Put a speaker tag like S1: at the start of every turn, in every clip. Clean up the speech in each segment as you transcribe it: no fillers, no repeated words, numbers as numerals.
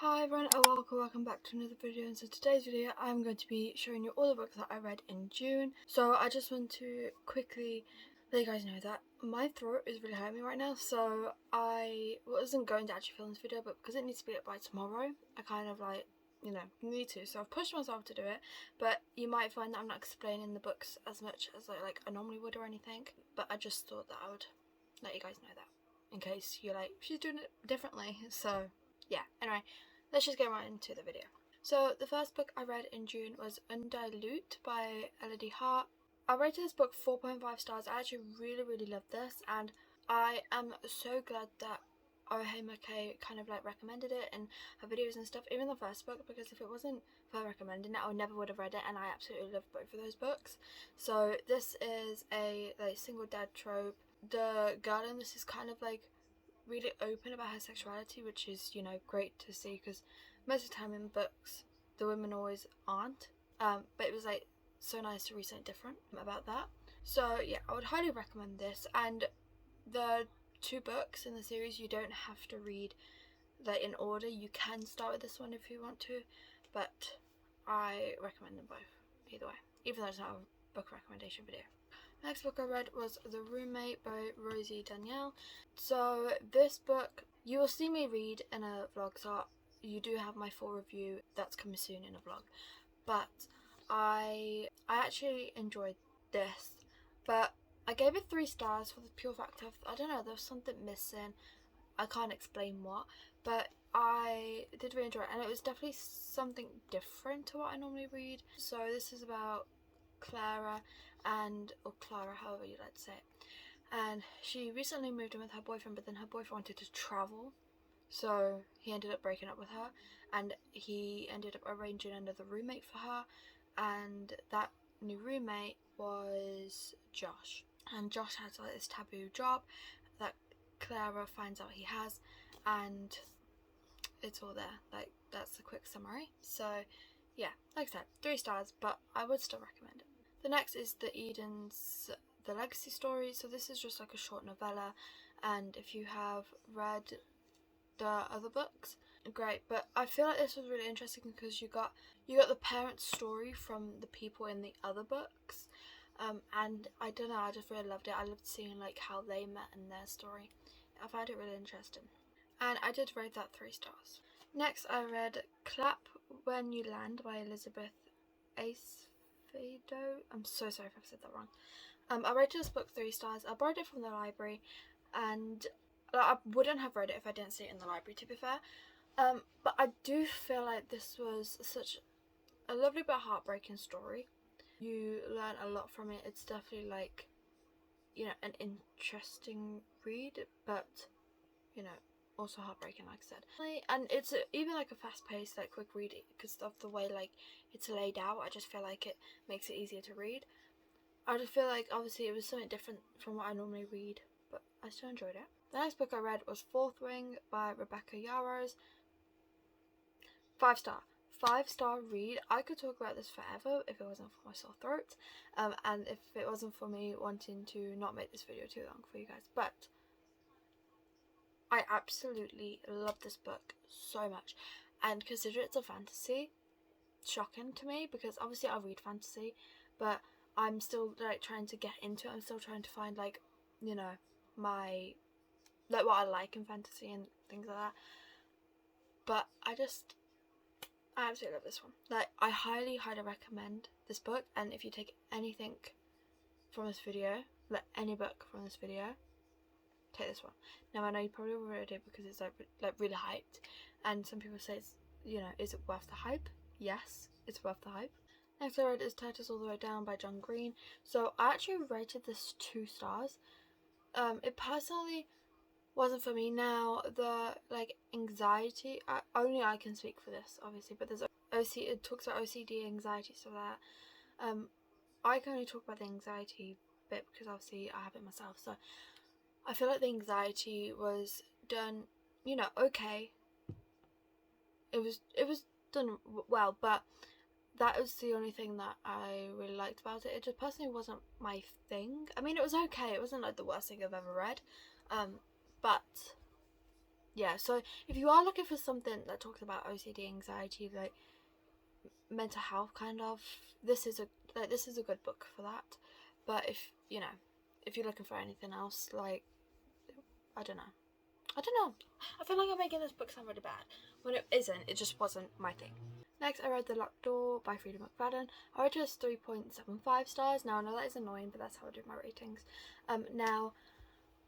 S1: Hi everyone and welcome back to another video. And so today's video I'm going to be showing you all the books that I read in June. So I just want to quickly let you guys know that my throat is really hurting me right now, so I wasn't going to actually film this video, but because it needs to be up by tomorrow, I kind of need to, so I've pushed myself to do it. But you might find that I'm not explaining the books as much as I normally would or anything, but I just thought that I would let you guys know that in case you're like, she's doing it differently. So yeah, anyway, let's just get right into the video. So the first book I read in June was Untitled by Elodie Hart. I rated this book 4.5 stars. I actually really loved this, and I am so glad that OHMK kind of recommended it in her videos and stuff, even the first book, because if it wasn't for her recommending it, I never would have read it, and I absolutely love both of those books. So this is a single dad trope. The girl in this is kind of really open about her sexuality, which is, great to see, because most of the time in books the women always aren't, but it was so nice to read something different about that. So yeah, I would highly recommend this. And the two books in the series, you don't have to read in order. You can start with this one if you want to, but I recommend them both either way, even though it's not a book recommendation video. Next book I read was The Roommate by Rosie Danielle. So this book you will see me read in a vlog, so you do have my full review that's coming soon in a vlog. But I actually enjoyed this, but I gave it 3 stars for the pure fact of, I don't know, there was something missing. I can't explain what, but I did really enjoy it, and it was definitely something different to what I normally read. So this is about Clara, or Clara, however you like to say it, and she recently moved in with her boyfriend, but then her boyfriend wanted to travel, so he ended up breaking up with her, and he ended up arranging another roommate for her, and that new roommate was Josh. And Josh has this taboo job that Clara finds out he has, and it's all there. That's a quick summary. So yeah, like I said, 3 stars, but I would still recommend it. The next is The Legacy Story. So this is just a short novella, and if you have read the other books, great. But I feel like this was really interesting because you got the parents' story from the people in the other books, and I don't know, I just really loved it. I loved seeing how they met and their story. I found it really interesting, and I did rate that 3 stars. Next I read Clap When You Land by Elizabeth Acevedo. I'm so sorry if I've said that wrong. I rated this book 3 stars. I borrowed it from the library, and I wouldn't have read it if I didn't see it in the library, to be fair. But I do feel like this was such a lovely but heartbreaking story. You learn a lot from it. It's definitely an interesting read, but also heartbreaking, like I said. And it's even a fast-paced, quick read, because of the way it's laid out. I just feel like it makes it easier to read. I just feel obviously it was something different from what I normally read, but I still enjoyed it. The next book I read was Fourth Wing by Rebecca Yarros. 5 star. 5-star read. I could talk about this forever if it wasn't for my sore throat, and if it wasn't for me wanting to not make this video too long for you guys. But I absolutely love this book so much, and consider it's a fantasy, shocking to me, because obviously I read fantasy, but I'm still trying to get into it. I'm still trying to find my what I like in fantasy and things like that. But I absolutely love this one. I highly recommend this book, and if you take anything from this video, any book from this video, take this one. Now I know you probably already read it because it's really hyped, and some people say it's, is it worth the hype? Yes, it's worth the hype. Next I read is Turtles All the Way Down by John Green. So I actually rated this 2 stars. It personally wasn't for me. Now the anxiety, only I can speak for this obviously, but there's it talks about OCD, anxiety, so that I can only talk about the anxiety bit because obviously I have it myself. So I feel like the anxiety was done, okay. It was done well, but that was the only thing that I really liked about it. It just personally wasn't my thing. I mean, it was okay. It wasn't the worst thing I've ever read, but yeah, so if you are looking for something that talks about OCD, anxiety, like mental health kind of, this is a good book for that. But if you're looking for anything else, like, I don't know. I feel like I'm making this book sound really bad when it isn't. It just wasn't my thing. Next, I read The Locked Door by Frida McFadden. I rated it as 3.75 stars. Now, I know that is annoying, but that's how I do my ratings. Now,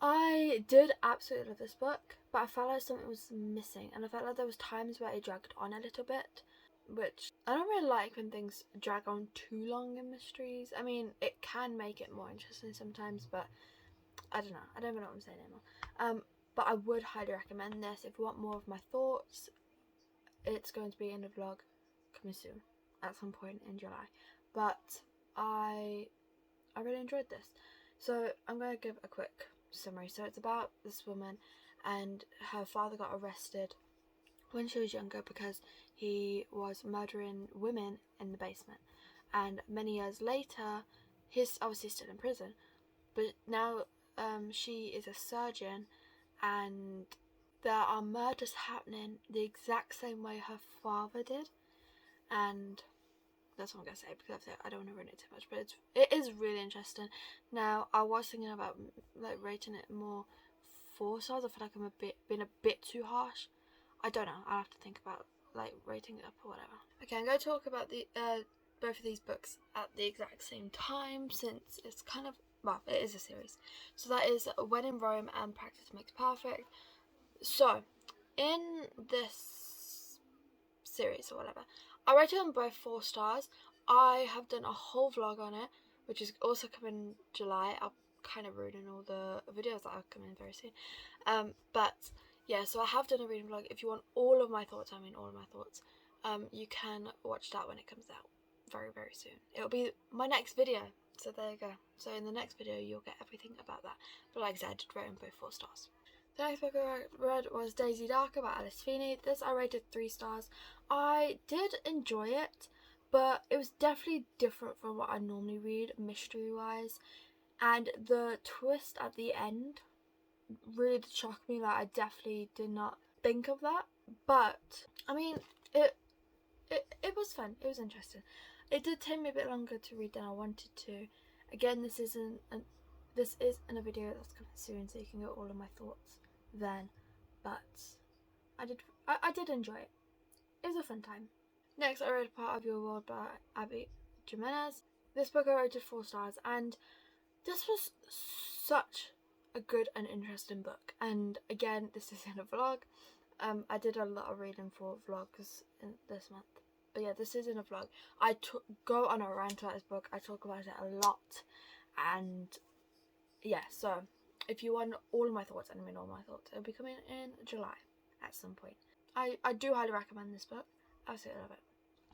S1: I did absolutely love this book, but I felt like something was missing, and I felt like there was times where it dragged on a little bit, which I don't really like when things drag on too long in mysteries. I mean, it can make it more interesting sometimes, but I don't know. I don't even know what I'm saying anymore. But I would highly recommend this. If you want more of my thoughts, it's going to be in a vlog coming soon at some point in July. But I really enjoyed this. So I'm going to give a quick summary. So it's about this woman, and her father got arrested when she was younger because he was murdering women in the basement. And many years later, he's obviously still in prison, but now she is a surgeon, and there are murders happening the exact same way her father did. And that's what I'm going to say, because I don't want to ruin it too much, but it is really interesting. Now, I was thinking about like rating it more 4 stars. I feel like I'm being a bit too harsh. I don't know. I'll have to think about like rating it up or whatever. Okay, I'm going to talk about the both of these books at the exact same time, since it's kind of, well, it is a series. So that is When in Rome and Practice Makes Perfect. So, in this series or whatever, I rated them both 4 stars. I have done a whole vlog on it, which is also coming in July. I'll kind of ruin all the videos that are coming very soon. But yeah, so I have done a reading vlog. If you want all of my thoughts, you can watch that when it comes out very, very soon. It'll be my next video. So there you go. So in the next video, you'll get everything about that. But like I said, I did rate them both 4 stars. The next book I read was Daisy Darker by Alice Feeney. This I rated 3 stars. I did enjoy it, but it was definitely different from what I normally read, mystery-wise. And the twist at the end really shocked me. Like, I definitely did not think of that. But, I mean, it was fun. It was interesting. It did take me a bit longer to read than I wanted to. Again, this is in a video that's coming soon, so you can get all of my thoughts then. But I did enjoy it. It was a fun time. Next, I read Part of Your World by Abby Jimenez. This book I rated 4 stars, and this was such a good and interesting book. And again, this is in a vlog. I did a lot of reading for vlogs this month. But yeah, this is in a vlog. I go on a rant about this book. I talk about it a lot. And yeah, so if you want all of my thoughts, and I mean all my thoughts, it'll be coming in July at some point. I do highly recommend this book. I absolutely love it.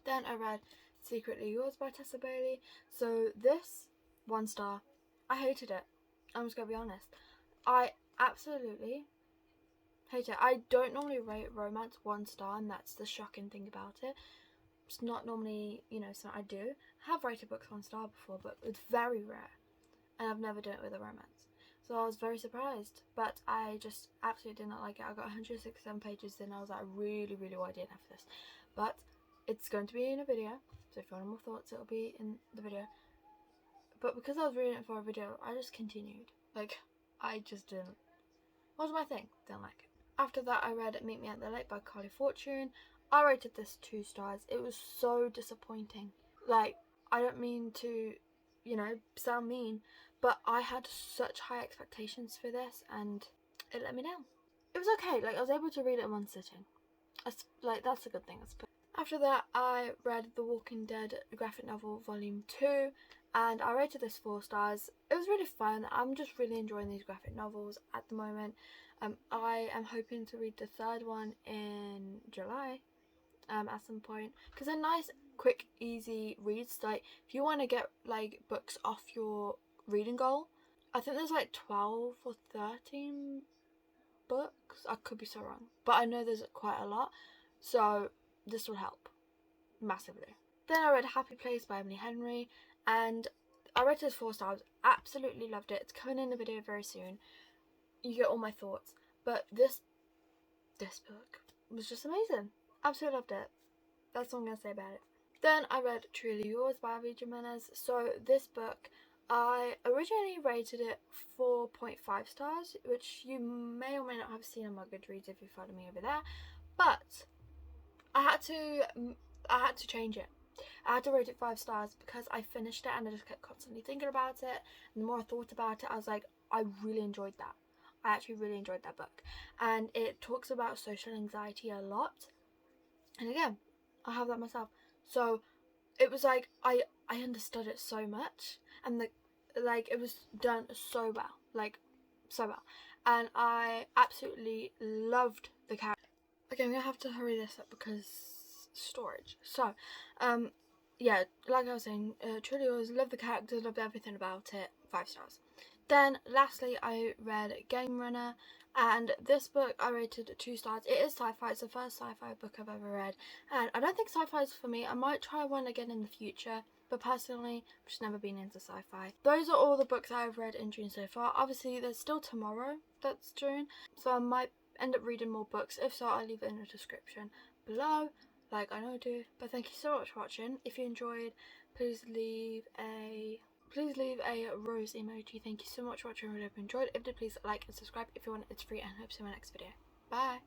S1: Then I read Secretly Yours by Tessa Bailey. So this, 1 star. I hated it. I'm just going to be honest. I absolutely hate it. I don't normally rate romance 1 star, and that's the shocking thing about it. It's not normally, something I do. I have rated books 1 star before, but it's very rare. And I've never done it with a romance. So I was very surprised. But I just absolutely did not like it. I got 167 pages in. I was like, I really, really want DNF for this. But it's going to be in a video. So if you want more thoughts, it'll be in the video. But because I was reading it for a video, I just continued. Like, I just didn't. It wasn't my thing. Didn't like it. After that, I read Meet Me at the Lake by Carly Fortune. I rated this 2 stars. It was so disappointing. Like, I don't mean to, sound mean, but I had such high expectations for this, and it let me down. It was okay. Like, I was able to read it in 1 sitting. That's a good thing, I suppose. After that, I read The Walking Dead graphic novel volume 2, and I rated this 4 stars. It was really fun. I'm just really enjoying these graphic novels at the moment. I am hoping to read the 3rd one in July at some point, because they're nice, quick, easy reads. Like, if you want to get like books off your reading goal, I think there's like 12 or 13 books. I could be so wrong, but I know there's quite a lot, so this will help massively. Then I read Happy Place by Emily Henry, and I read this 4 stars. Absolutely loved it. It's coming in the video very soon. You get all my thoughts. But this this book was just amazing. Absolutely loved it. That's all I'm going to say about it. Then I read Truly Yours by Avi Jimenez. So this book, I originally rated it 4.5 stars, which you may or may not have seen on my Goodreads if you follow me over there. But I had to change it. I had to rate it 5 stars because I finished it and I just kept constantly thinking about it. And the more I thought about it, I was like, I really enjoyed that. I actually really enjoyed that book. And it talks about social anxiety a lot. And again, I have that myself. So it was like I understood it so much, and it was done so well, like so well, and I absolutely loved the character. Okay, I'm gonna have to hurry this up because storage. So, yeah, like I was saying, truly always loved the characters, loved everything about it. 5 stars. Then lastly, I read Game Runner, and this book I rated 2 stars. It is sci-fi. It's the first sci-fi book I've ever read, and I don't think sci-fi is for me. I might try one again in the future, but personally, I've just never been into sci-fi. Those are all the books I've read in June so far. Obviously, there's still tomorrow that's June, so I might end up reading more books. If so, I'll leave it in the description below, like I know I do. But thank you so much for watching. If you enjoyed, please leave a rose emoji. Thank you so much for watching. I really hope you enjoyed. If you did, please like and subscribe if you want. It's free, and hope to see you in my next video. Bye.